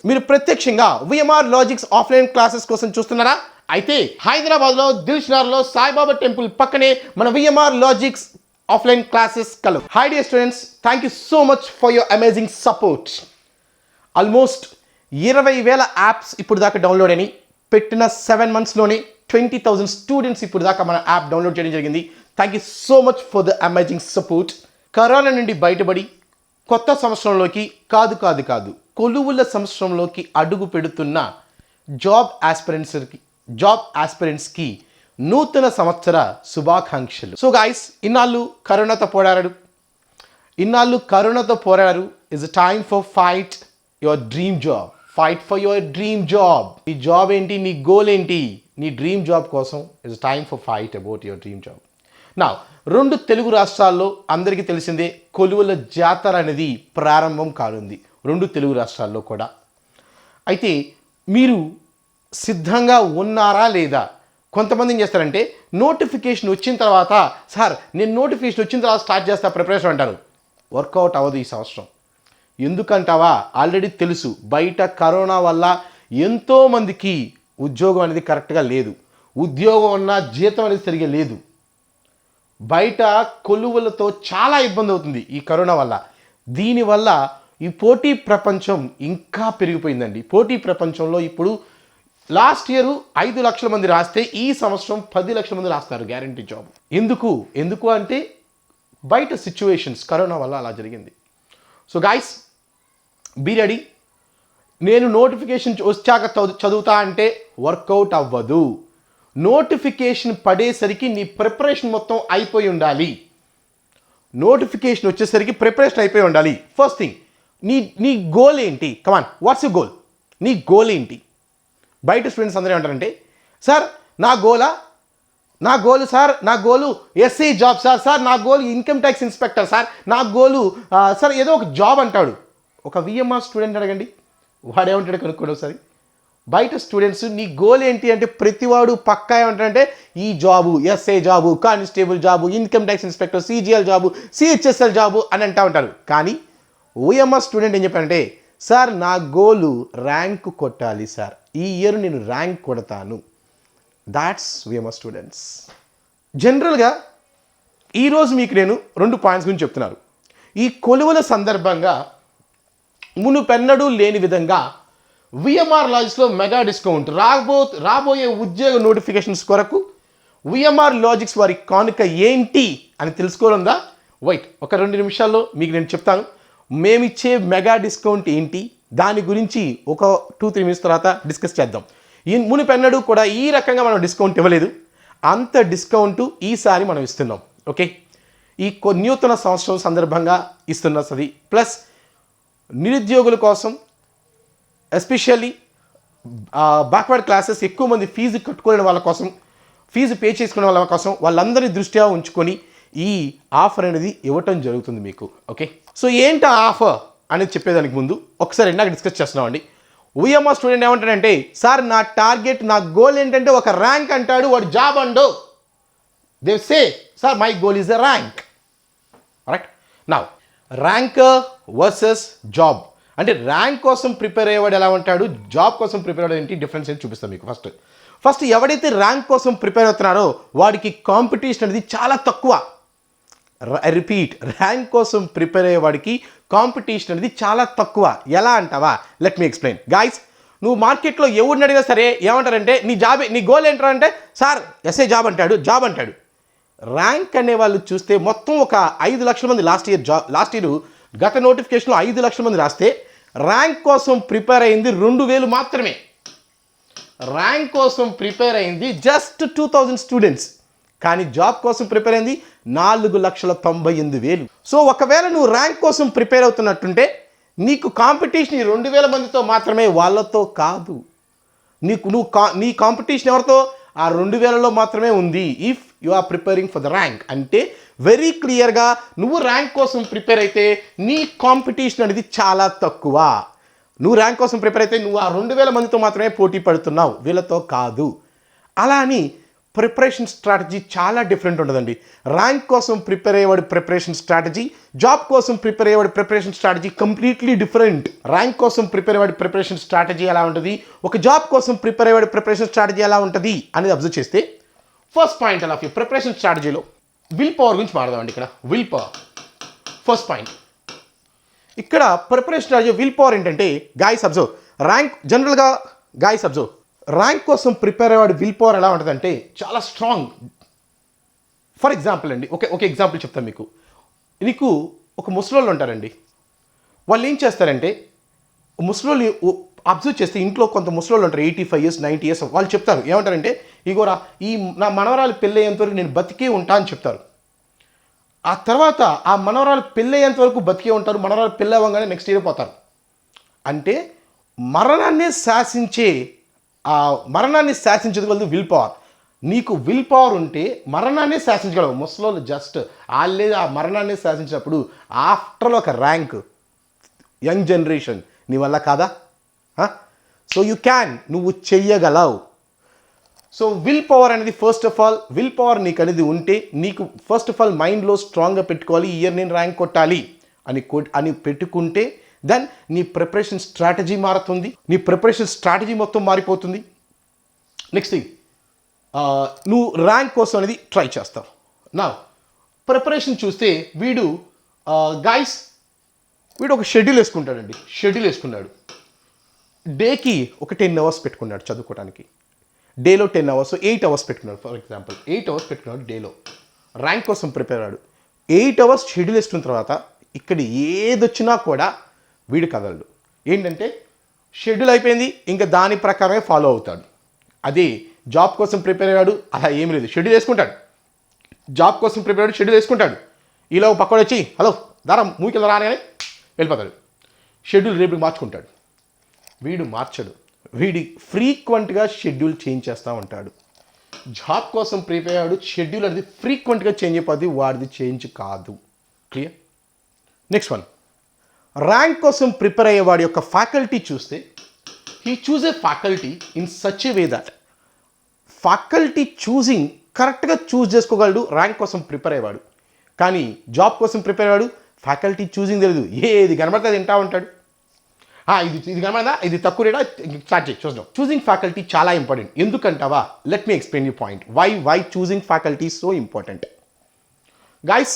మీరు ప్రత్యక్షంగా VMR logics offline classes కోసం చూస్తున్నారా? అయితే హైదరాబాద్లో దిల్షుఖ్నగర్లో సాయిబాబా టెంపుల్ పక్కనే మన విఎంఆర్ లాజిక్స్ ఆఫ్లైన్ క్లాసెస్ కలవు. High dear students, thank you so much for your amazing support. Almost 20,000 apps ఇప్పుడు దాకా డౌన్లోడ్ అయినాయి. పెట్టిన 7 monthsలోనే 20,000 స్టూడెంట్స్ ఇప్పుడు దాకా మన యాప్ డౌన్లోడ్ చేయడం జరిగింది. Thank you so much for the amazing support. Corona నుండి బయటపడి కొత్త సంవత్సరంలోకి కాదు కొలువుల సంవత్సరంలోకి అడుగు పెడుతున్న జాబ్ ఆస్పిరెంట్స్కి నూతన సంవత్సర శుభాకాంక్షలు. సో గైస్, ఇన్నాళ్ళు కరోనాతో పోరాడారు. Is time for fight your dream job. Fight for your dream job. నీ జాబ్ ఏంటి, నీ గోల్ ఏంటి, నీ డ్రీమ్ జాబ్ కోసం is time for fight about your dream job. నా 2 తెలుగు రాష్ట్రాల్లో అందరికీ తెలిసిందే కొలువుల జాతర అనేది ప్రారంభం కానుంది, 2 తెలుగు రాష్ట్రాల్లో కూడా. అయితే మీరు సిద్ధంగా ఉన్నారా లేదా? కొంతమంది ఏం చేస్తారంటే నోటిఫికేషన్ వచ్చిన తర్వాత, సార్ నేను నోటిఫికేషన్ వచ్చిన తర్వాత స్టార్ట్ చేస్తా ప్రిపరేషన్ అంటారు. వర్కౌట్ అవ్వదు ఈ సంవత్సరం. ఎందుకంటావా? ఆల్రెడీ తెలుసు, బయట కరోనా వల్ల ఎంతోమందికి ఉద్యోగం అనేది కరెక్ట్గా లేదు, ఉద్యోగం ఉన్నా జీతం అనేది సరిగా లేదు. బయట కొలువులతో చాలా ఇబ్బంది అవుతుంది ఈ కరోనా వల్ల. దీనివల్ల ఈ పోటీ ప్రపంచం ఇంకా పెరిగిపోయిందండి. పోటీ ప్రపంచంలో ఇప్పుడు లాస్ట్ ఇయర్ 5 లక్షల మంది రాస్తే ఈ సంవత్సరం 10 లక్షల మంది రాస్తారు గ్యారంటీ జాబ్. ఎందుకు అంటే బయట సిచ్యువేషన్స్ కరోనా వల్ల అలా జరిగింది. So guys, be ready. నేను నోటిఫికేషన్ వచ్చాక చదువుతా అంటే వర్కౌట్ అవ్వదు. నోటిఫికేషన్ పడేసరికి నీ ప్రిపరేషన్ మొత్తం అయిపోయి ఉండాలి. నోటిఫికేషన్ వచ్చేసరికి ప్రిపరేషన్ అయిపోయి ఉండాలి. ఫస్ట్ థింగ్, నీ గోల్ ఏంటి? కమాన్, వాట్స్ యూ గోల్? నీ గోల్ ఏంటి? బయట స్టూడెంట్స్ అందరూ ఏమంటారంటే, సార్ నా గోలు ఎస్ఐ జాబ్ సార్ నా గోలు ఇన్కమ్ ట్యాక్స్ ఇన్స్పెక్టర్ సార్, నా గోలు సార్ ఏదో ఒక జాబ్ అంటాడు. ఒక విఎంఆర్ స్టూడెంట్ అడగండి, వాడేమంటాడు కనుక్కోండి ఒకసారి. బయట స్టూడెంట్స్ నీ గోల్ ఏంటి అంటే ప్రతివాడు పక్కా ఏమంటాడంటే ఈ job, SI job, constable job, income tax inspector, CGL job, CHSL job అని అంటూ ఉంటారు. కానీ ఓఎంఆర్ స్టూడెంట్ ఏం చెప్పారంటే, సార్ నా గోలు ర్యాంక్ కొట్టాలి సార్, ఈ ఇయర్ నేను ర్యాంక్ కొడతాను. That's OMR students. జనరల్గా ఈరోజు మీకు నేను 2 పాయింట్స్ గురించి చెప్తున్నాను. ఈ కొలువుల సందర్భంగా మునుపెన్నడూ లేని విధంగా విఎంఆర్ లాజిక్స్లో మెగా డిస్కౌంట్ రాబోయే ఉద్యోగ నోటిఫికేషన్స్ కొరకు విఎంఆర్ లాజిక్స్ వారి కానుక ఏంటి అని తెలుసుకోవాలందా? వెయిట్, ఒక 2 నిమిషాల్లో మీకు నేను చెప్తాను. మేమిచ్చే మెగా డిస్కౌంట్ ఏంటి, దాని గురించి ఒక 2-3 minutes తర్వాత డిస్కస్ చేద్దాం. మునిపెన్నడూ కూడా ఈ రకంగా మనం డిస్కౌంట్ ఇవ్వలేదు, అంత డిస్కౌంట్ ఈసారి మనం ఇస్తున్నాం. ఓకే, ఈ నూతన సంవత్సరం సందర్భంగా ఇస్తున్నది. ప్లస్ నిరుద్యోగుల కోసం, ఎస్పెషల్లీ బ్యాక్వర్డ్ క్లాసెస్ ఎక్కువ మంది ఫీజు కట్టుకోలేని వాళ్ళ కోసం, ఫీజు పే చేసుకునే వాళ్ళ కోసం, వాళ్ళందరినీ దృష్ట్యా ఉంచుకొని ఈ ఆఫర్ అనేది ఇవ్వటం జరుగుతుంది మీకు. ఓకే, సో ఏంటి ఆఫర్ అనేది చెప్పేదానికి ముందు ఒకసారి ఇందాక డిస్కస్ చేస్తున్నామండి. విఎంఆర్ స్టూడెంట్ ఏమంటాడంటే, సార్ నా టార్గెట్, నా గోల్ ఏంటంటే ఒక ర్యాంక్ అంటాడు, వాడు జాబ్ అండో. They say sir my goal is a rank. Right now, ranker versus job అంటే ర్యాంక్ కోసం ప్రిపేర్ అయ్యేవాడు ఎలా ఉంటాడు, జాబ్ కోసం ప్రిపేర్ అయ్యేది ఏంటి, డిఫరెన్స్ ఏంటి చూపిస్తాను మీకు. ఫస్ట్ ఎవడైతే ర్యాంక్ కోసం ప్రిపేర్ అవుతున్నారో వాడికి కాంపిటీషన్ అనేది చాలా తక్కువ. రిపీట్, ర్యాంక్ కోసం ప్రిపేర్ అయ్యేవాడికి కాంపిటీషన్ అనేది చాలా తక్కువ. ఎలా అంటావా? Let me explain. గాయస్, నువ్వు మార్కెట్లో ఎవరిని అడిగినా సరే ఏమంటారంటే నీ గోల్ ఏంటంటే సార్ ఎస్ఐ జాబ్ అంటాడు. ర్యాంక్ అనే వాళ్ళు చూస్తే మొత్తం ఒక 5 లక్షల మంది లాస్ట్ ఇయర్ గత నోటిఫికేషన్లో 5 లక్షల మంది రాస్తే ర్యాంక్ కోసం ప్రిపేర్ అయింది 2,000 మాత్రమే. ర్యాంక్ కోసం ప్రిపేర్ అయింది జస్ట్ 2,000 స్టూడెంట్స్. కానీ జాబ్ కోసం ప్రిపేర్ అయింది 4,98,000. సో ఒకవేళ నువ్వు ర్యాంక్ కోసం ప్రిపేర్ అవుతున్నట్టుంటే నీకు కాంపిటీషన్ ఈ 2,000 మందితో మాత్రమే, వాళ్ళతో కాదు. నీ కాంపిటీషన్ ఎవరితో? ఆ 2,000లో మాత్రమే ఉంది. If you are preparing for the rank అంటే వెరీ క్లియర్గా నువ్వు ర్యాంక్ కోసం ప్రిపేర్ అయితే నీ కాంపిటీషన్ అనేది చాలా తక్కువ. నువ్వు ర్యాంక్ కోసం ప్రిపేర్ అయితే నువ్వు ఆ 2,000 మందితో మాత్రమే పోటీ పడుతున్నావు, వీళ్ళతో కాదు. అలా అని ప్రిపరేషన్ స్ట్రాటజీ చాలా డిఫరెంట్ ఉంటుందండి. ర్యాంక్ కోసం ప్రిపేర్ అయ్యేవాడి ప్రిపరేషన్ స్ట్రాటజీ, జాబ్ కోసం ప్రిపేర్ అయ్యేవాడి preparation strategy completely different. Rank కోసం ప్రిపేర్ అయ్యేవాడి ప్రిపరేషన్ స్ట్రాటజీ ఎలా ఉంటుంది, ఒక జాబ్ కోసం ప్రిపేర్ అయ్యేవాడి ప్రిపరేషన్ స్ట్రాటజీ ఎలా ఉంటుంది అనేది అబ్జర్వ్ చేస్తే, ఫస్ట్ పాయింట్ ఆఫ్ ప్రిపరేషన్ స్ట్రాటజీలో విల్ పవర్ గురించి మాట్లాడదామండి. ఇక్కడ విల్ పవర్ ఫస్ట్ పాయింట్. ఇక్కడ ప్రిపరేషన్ స్ట్రాటజీ విల్ పవర్ ఏంటంటే, గాయ్స్ అబ్జర్వ్, ర్యాంక్ జనరల్గా గాయ్స్ అబ్జర్వ్, ర్యాంక్ కోసం ప్రిపేర్ అయ్యేవాడి విల్ పవర్ ఎలా ఉంటుందంటే చాలా స్ట్రాంగ్. ఫర్ ఎగ్జాంపుల్ అండి, ఒక ఎగ్జాంపుల్ చెప్తాను మీకు. నీకు ఒక ముసలోళ్ళు ఉంటారండి, వాళ్ళు ఏం చేస్తారంటే, ముసలోళ్ళు అబ్జర్వ్ చేస్తే ఇంట్లో కొంత ముసలోళ్ళు ఉంటారు, 85 years 90 years, వాళ్ళు చెప్తారు ఏమంటారంటే, ఇగోరా ఈ నా మనవరాలు పెళ్ళి అయ్యేంతవరకు నేను బతికే ఉంటా అని చెప్తారు. ఆ తర్వాత ఆ మనవరాలు పెళ్ళి అయ్యేంత వరకు బతికే ఉంటారు, మనవరాలు పెళ్ళి అవ్వగానే నెక్స్ట్ ఇయర్ పోతారు. అంటే మరణాన్ని శాసించగలదు విల్ పవర్. నీకు విల్ పవర్ ఉంటే మరణాన్ని శాసించగలవు. ముసలోళ్ళు జస్ట్ వాళ్ళే ఆ మరణాన్ని శాసించినప్పుడు ఆఫ్టర్ ఒక ర్యాంక్, యంగ్ జనరేషన్ నీ వల్ల కాదా? సో యూ క్యాన్, నువ్వు చెయ్యగలవు. సో విల్ పవర్ అనేది first of all, will power నీకు అనేది ఉంటే నీకు ఫస్ట్ ఆఫ్ ఆల్ మైండ్లో స్ట్రాంగ్గా పెట్టుకోవాలి, ఈ ఇయర్ నేను ర్యాంక్ కొట్టాలి అని పెట్టుకుంటే దెన్ నీ ప్రిపరేషన్ స్ట్రాటజీ మారుతుంది, నీ ప్రిపరేషన్ స్ట్రాటజీ మొత్తం మారిపోతుంది. నెక్స్ట్ థింగ్, నువ్వు ర్యాంక్ కోసం అనేది ట్రై చేస్తావు. నా ప్రిపరేషన్ చూస్తే వీడు ఒక షెడ్యూల్ వేసుకుంటాడండి. షెడ్యూల్ వేసుకున్నాడు, డేకి ఒక 10 hours పెట్టుకున్నాడు చదువుకోవడానికి, డేలో 10 hours, 8 hours పెట్టుకున్నాడు. ఫర్ ఎగ్జాంపుల్ 8 hours పెట్టుకున్నాడు డేలో, ర్యాంక్ కోసం ప్రిపేర్ అయ్యాడు. 8 hours షెడ్యూల్ వేసుకున్న తర్వాత ఇక్కడ ఏదొచ్చినా కూడా వీడు కదలడు. ఏంటంటే షెడ్యూల్ అయిపోయింది, ఇంకా దాని ప్రకారమే ఫాలో అవుతాడు. అదే జాబ్ కోసం ప్రిపేర్ అయ్యాడు, అలా ఏం లేదు, షెడ్యూల్ వేసుకుంటాడు. జాబ్ కోసం ప్రిపేర్ అయ్యాడు, షెడ్యూల్ వేసుకుంటాడు. ఈలో పక్కన వచ్చి హలో దారం మూకిల రాని వెళ్ళిపోతాడు, షెడ్యూల్ రేపు మార్చుకుంటాడు. వీడు మార్చడు, వీడి ఫ్రీక్వెంట్గా షెడ్యూల్ చేంజ్ చేస్తూ ఉంటాడు. జాబ్ కోసం ప్రిపేర్ అయ్యాడు, షెడ్యూల్ అనేది ఫ్రీక్వెంట్గా చేంజ్ అయిపోద్ది, వాడిది చేంజ్ కాదు. క్లియర్? నెక్స్ట్ వన్, ర్యాంక్ కోసం ప్రిపేర్ అయ్యేవాడి యొక్క ఫ్యాకల్టీ చూస్తే, he choose a faculty in such a way that faculty choosing కరెక్ట్గా చూజ్ చేసుకోగలడు ర్యాంక్ కోసం ప్రిపేర్ అయ్యేవాడు. కానీ జాబ్ కోసం ప్రిపేర్ అయ్యాడు, ఫ్యాకల్టీ చూజింగ్ తెలియదు, ఏది కనబడితే అది వింటా ఉంటాడు. ఇది కనబడదా, ఇది తక్కువ రేటా, స్టార్ట్ చేయి చూద్దాం. చూజింగ్ ఫ్యాకల్టీ చాలా ఇంపార్టెంట్. ఎందుకంటావా? Let me explain you point why choosing faculty so important. Guys,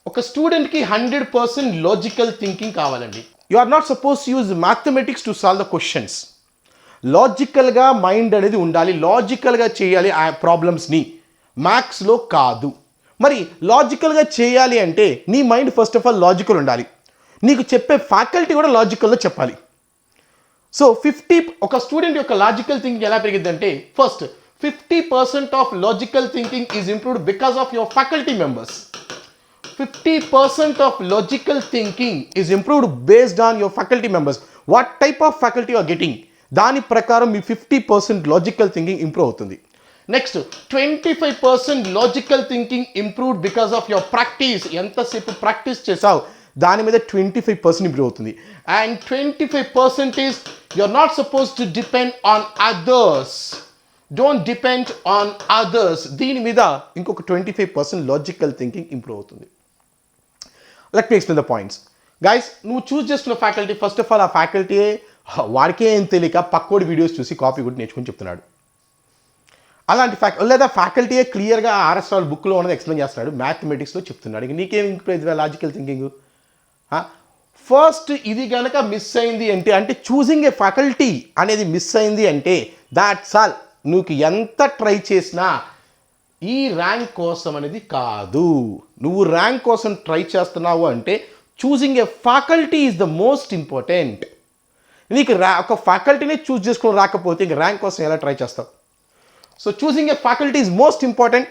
ఒక స్టూడెంట్కి 100% లాజికల్ థింకింగ్ కావాలండి. You are not suppose use mathematics to solve the questions. లాజికల్గా మైండ్ అనేది ఉండాలి, లాజికల్గా చేయాలి ఆ ప్రాబ్లమ్స్ని, మ్యాథ్స్లో కాదు. మరి లాజికల్గా చేయాలి అంటే నీ mind first of all logical ఉండాలి, నీకు చెప్పే ఫ్యాకల్టీ కూడా లాజికల్లో చెప్పాలి. సో ఒక స్టూడెంట్ యొక్క లాజికల్ థింకింగ్ ఎలా పెరిగిద్దంటే, first 50% of logical thinking is improved because of your faculty members. 50% of logical thinking is improved based on your faculty members. What type of faculty you are getting, దాని ప్రకారం మీ 50% logical thinking improve అవుతుంది. Next 25% logical thinking improved because of your practice. ఎంతసేపు practice చేసావు దాని మీద 25% improve అవుతుంది. And 25% is you are not suppose to depend on others. Don't depend on others. దీని మీద ఇంకొక 25% లాజికల్ థింకింగ్ ఇంప్రూవ్ అవుతుంది. Let me explain the points. Guys, నువ్వు చూస్ చేసుకున్న ఫ్యాకల్టీ ఫస్ట్ ఆఫ్ ఆల్ ఆ ఫ్యాకల్టీ వాడికే ఏం తెలియక పక్కోడి వీడియోస్ చూసి కాపీ కూడా నేర్చుకుని చెప్తున్నాడు. అలాంటి లేదా ఫ్యాకల్టీయే క్లియర్గా ఆర్ఎస్ రావు బుక్లో ఉన్నది ఎక్స్ప్లెయిన్ చేస్తున్నాడు, మ్యాథమెటిక్స్లో చెప్తున్నాడు. ఇక నీకేం ఇంప్రూవ్ లాజికల్ థింకింగ్? ఫస్ట్ ఇది కనుక మిస్ అయింది అంటే చూసింగ్ ఏ ఫ్యాకల్టీ అనేది మిస్ అయింది అంటే దాట్స్ ఆల్. నువ్వు ఎంత ట్రై చేసినా ఈ ర్యాంక్ కోసం అనేది కాదు. నువ్వు ర్యాంక్ కోసం ట్రై చేస్తున్నావు అంటే choosing a faculty is the most important. నీకు ఒక ఫ్యాకల్టీని చూస్ చేసుకుని రాకపోతే ఇంక ర్యాంక్ కోసం ఎలా ట్రై చేస్తావు? So choosing a faculty is most important.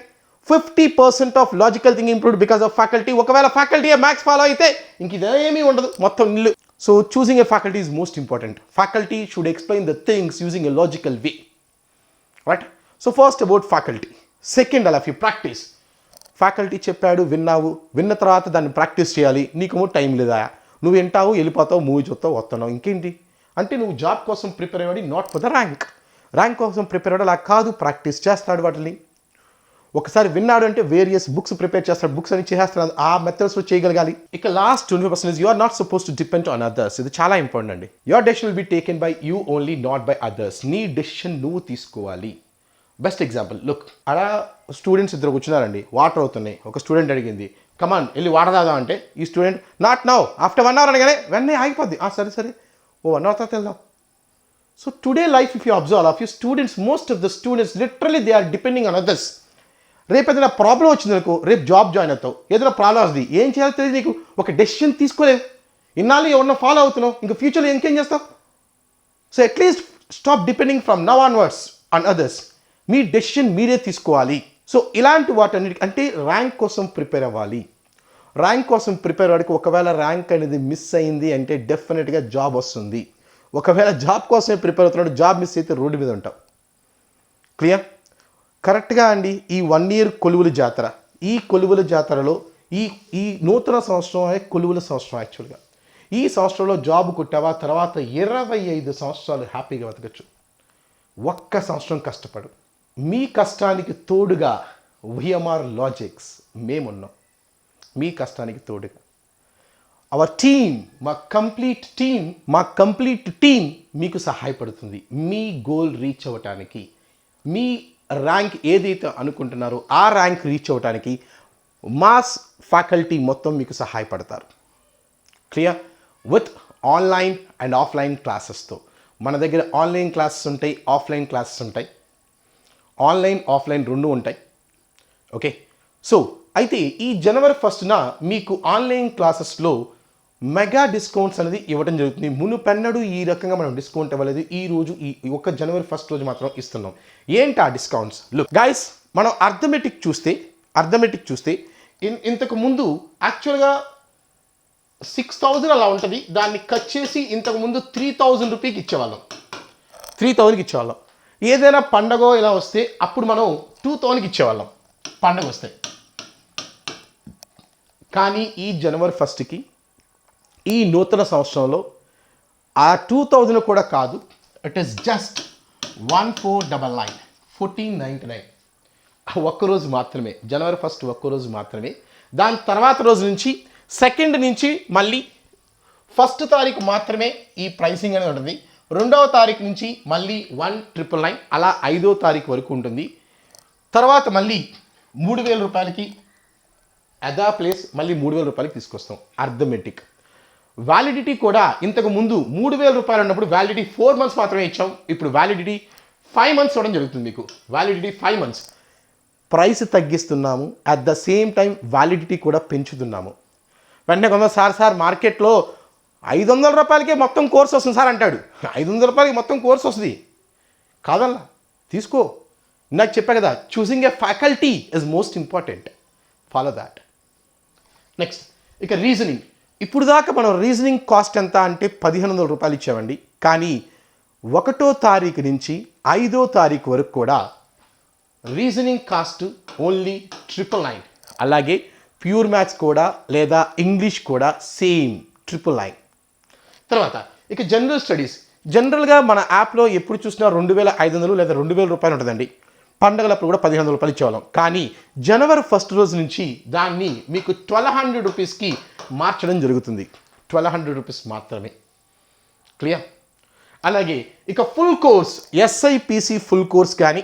50% of logical thinking improved because of faculty. ఒకవేళ ఫ్యాకల్టీ మ్యాథ్స్ ఫాలో అయితే ఇంక ఇదేమీ ఉండదు, మొత్తం nil. So choosing a faculty is most important. Faculty should explain the things using a logical way, right? So first about faculty. Second అలా practice. Faculty చెప్పాడు, విన్నావు, విన్న తర్వాత దాన్ని ప్రాక్టీస్ చేయాలి. నీకేమో టైం లేదా, నువ్వు వింటావు, వెళ్ళిపోతావు, మూవీ చూస్తావు, వస్తున్నావు. ఇంకేంటి అంటే నువ్వు జాబ్ కోసం ప్రిపేర్ అయ్యాడు, not for the rank. Rank కోసం ప్రిపేర్ అయ్యాడు అలా కాదు, ప్రాక్టీస్ చేస్తాడు వాటిని. ఒకసారి విన్నాడు అంటే వేరియస్ బుక్స్ ప్రిపేర్ చేస్తాడు, బుక్స్ అని చేస్తాడు, ఆ మెథడ్స్లో చేయగలగాలి. ఇక last 25% you are not suppose to depend on others. ఇది చాలా ఇంపార్టెంట్ అండి. Your decision will be taken by you only, not by others. నీ డెసిషన్ నువ్వు తీసుకోవాలి. బెస్ట్ ఎగ్జాంపుల్ లుక్, అలా స్టూడెంట్స్ ఇద్దరు కూర్చున్నారండి, వాటర్ అవుతున్నాయి. ఒక స్టూడెంట్ అడిగింది, కమాన్ వెళ్ళి వాటర్ తాగుదాం అంటే ఈ student not now, after 1 hour అనగానే వెంటనే ఆగిపోద్ది. సరే సరే, ఓ 1 అవర్ తర్వాత వెళ్దాం. So today life if you observe of you students, most of the students literally they are depending on others. రేపు ఏదైనా ప్రాబ్లం వచ్చింది అనుకో, రేపు జాబ్ జాయిన్ అవుతావు, ఏదైనా ప్రాబ్లం వస్తుంది, ఏం చేయాలో తెలియదు, నీకు ఒక డెసిషన్ తీసుకోలేదు, ఇన్నాళ్ళు ఎవరన్నా ఫాలో అవుతున్నావు, ఇంకా ఫ్యూచర్లో ఇంకేం చేస్తావు? So at least stop depending from now onwards on others. Me decision మీరే తీసుకోవాలి. సో ఇలాంటి వాటన్నిటికి అంటే ర్యాంక్ కోసం ప్రిపేర్ అవ్వాలి. ర్యాంక్ కోసం ప్రిపేర్ అవ్వడానికి ఒకవేళ ర్యాంక్ అనేది మిస్ అయింది అంటే డెఫినెట్గా జాబ్ వస్తుంది. ఒకవేళ జాబ్ కోసమే ప్రిపేర్ అవుతున్నాడు, జాబ్ మిస్ అయితే రోడ్డు మీద ఉంటాం. క్లియర్? కరెక్ట్గా అండి. ఈ 1 ఇయర్ కొలువుల జాతర, ఈ కొలువుల జాతరలో ఈ నూతన సంవత్సరం అనే కొలువుల సంవత్సరం. యాక్చువల్గా ఈ సంవత్సరంలో జాబ్ కొట్టావా, తర్వాత 25 సంవత్సరాలు హ్యాపీగా బతకచ్చు. ఒక్క సంవత్సరం కష్టపడు. మీ కష్టానికి తోడుగా VMR లాజిక్స్ మేమున్నాం, మీ కష్టానికి తోడుగా. అవర్ టీమ్, మా కంప్లీట్ టీమ్ మీకు సహాయపడుతుంది మీ గోల్ రీచ్ అవ్వటానికి. మీ ర్యాంక్ ఏదైతే అనుకుంటున్నారో ఆ ర్యాంక్ రీచ్ అవ్వటానికి మాస్ ఫ్యాకల్టీ మొత్తం మీకు సహాయపడతారు. Clear? With online and offline క్లాసెస్తో. మన దగ్గర ఆన్లైన్ క్లాసెస్ ఉంటాయి, ఆఫ్లైన్ క్లాసెస్ ఉంటాయి, ఆన్లైన్ ఆఫ్లైన్ 2 ఉంటాయి. ఓకే, సో అయితే ఈ జనవరి 1న మీకు ఆన్లైన్ క్లాసెస్లో మెగా డిస్కౌంట్స్ అనేది ఇవ్వడం జరుగుతుంది. మునుపెన్నడూ ఈ రకంగా మనం డిస్కౌంట్ ఇవ్వలేదు. ఈ రోజు ఈ ఒక్క జనవరి 1 రోజు మాత్రం ఇస్తున్నాం. ఏంటి ఆ డిస్కౌంట్స్? లుక్ గైస్, మనం అర్థమెటిక్ చూస్తే ఇంతకు ముందు యాక్చువల్గా 6,000 అలా ఉంటుంది, దాన్ని కట్ చేసి ఇంతకు ముందు 3,000 రూపీకి ఇచ్చేవాళ్ళం. 3,000కి ఇచ్చేవాళ్ళం. ఏదైనా పండగ ఇలా వస్తే అప్పుడు మనం 2,000కి ఇచ్చేవాళ్ళం పండగ వస్తే. కానీ ఈ జనవరి 1కి ఈ నూతన సంవత్సరంలో ఆ 2,000 కూడా కాదు, ఇట్ ఈస్ జస్ట్ 1,499, 1,499. ఒక్కరోజు మాత్రమే, జనవరి 1 ఒక్కరోజు మాత్రమే. దాని తర్వాత రోజు నుంచి 2nd నుంచి మళ్ళీ 1st తారీఖు మాత్రమే ఈ ప్రైసింగ్ అనేది ఉంటుంది. 2వ తారీఖు నుంచి మళ్ళీ 1,999, అలా 5వ తారీఖు వరకు ఉంటుంది. తర్వాత మళ్ళీ 3,000 రూపాయలకి అదా ప్లేస్ మళ్ళీ 3,000 రూపాయలకి తీసుకొస్తాం. అర్థమెటిక్. వ్యాలిడిటీ కూడా ఇంతకు ముందు 3,000 రూపాయలు ఉన్నప్పుడు వ్యాలిడిటీ 4 months మాత్రమే ఇచ్చాం. ఇప్పుడు వ్యాలిడిటీ 5 months ఇవ్వడం జరుగుతుంది మీకు. Validity 5 months. ప్రైస్ తగ్గిస్తున్నాము, at the same time validity కూడా పెంచుతున్నాము. వెంటనే కొంత సార్ మార్కెట్లో 500 రూపాయలకే మొత్తం కోర్స్ వస్తుంది సార్ అంటాడు. 500 రూపాయలకి మొత్తం కోర్స్ వస్తుంది కాదల్లా, తీసుకో. నాకు చెప్పా కదా, choosing a faculty is most important. Follow that. Next ఇక రీజనింగ్. ఇప్పుడు దాకా మనం రీజనింగ్ కాస్ట్ ఎంత అంటే 1,500 రూపాయలు ఇచ్చామండి. కానీ 1వ తారీఖు నుంచి 5వ తారీఖు వరకు కూడా రీజనింగ్ కాస్ట్ ఓన్లీ 999. అలాగే ప్యూర్ మ్యాథ్స్ కూడా లేదా ఇంగ్లీష్ కూడా సేమ్ 999. తర్వాత ఇక జనరల్ స్టడీస్. జనరల్గా మన యాప్లో ఎప్పుడు చూసినా 2,500 లేదా 2,000 రూపాయలు ఉంటుందండి. పండగలప్పుడు కూడా 1,500 రూపాయలు ఇచ్చేవాళ్ళం. కానీ జనవరి 1 రోజు నుంచి దాన్ని మీకు 1,200 రూపీస్కి మార్చడం జరుగుతుంది. 1,200 రూపీస్ మాత్రమే. క్లియర్? అలాగే ఇక full course, SIPC full course కానీ,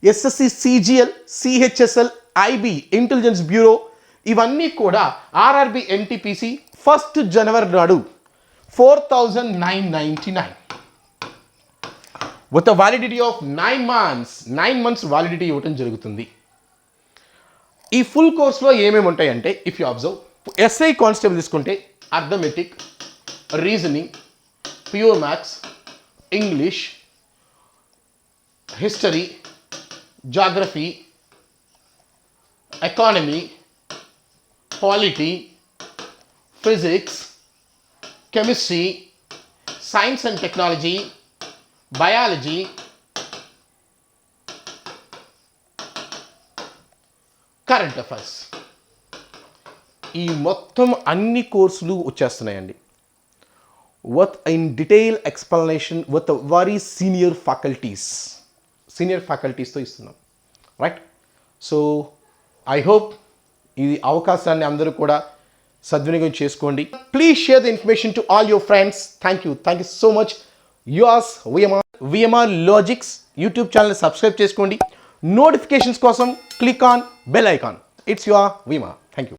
SSC CGL, CHSL, IB intelligence bureau, ఇవన్నీ కూడా RRB NTPC 1st జనవరి నాడు 4,999 with validity of 9 months. 9 months వ్యాలిడిటీ ఇవ్వటం జరుగుతుంది. ఈ ఫుల్ కోర్స్లో ఏమేమి ఉంటాయంటే if you observe, SI constable తీసుకుంటే arithmetic, reasoning, pure maths, English, history, geography, economy, polity, physics, chemistry, science and technology, biology, current affairs, ఈ మొత్తం అన్ని కోర్సులు వచ్చేస్తున్నాయండి. With in detail explanation with very senior ఫ్యాకల్టీస్తో ఇస్తున్నాం. రైట్? సో ఐ హోప్ ఈ అవకాశాన్ని అందరూ కూడా సద్వినియోగం చేసుకోండి. Please share the information to all your friends. Thank you so much. Yours VMR logics YouTube channel subscribe చేసుకోండి. నోటిఫికేషన్స్ కోసం click on bell icon. It's your VMR.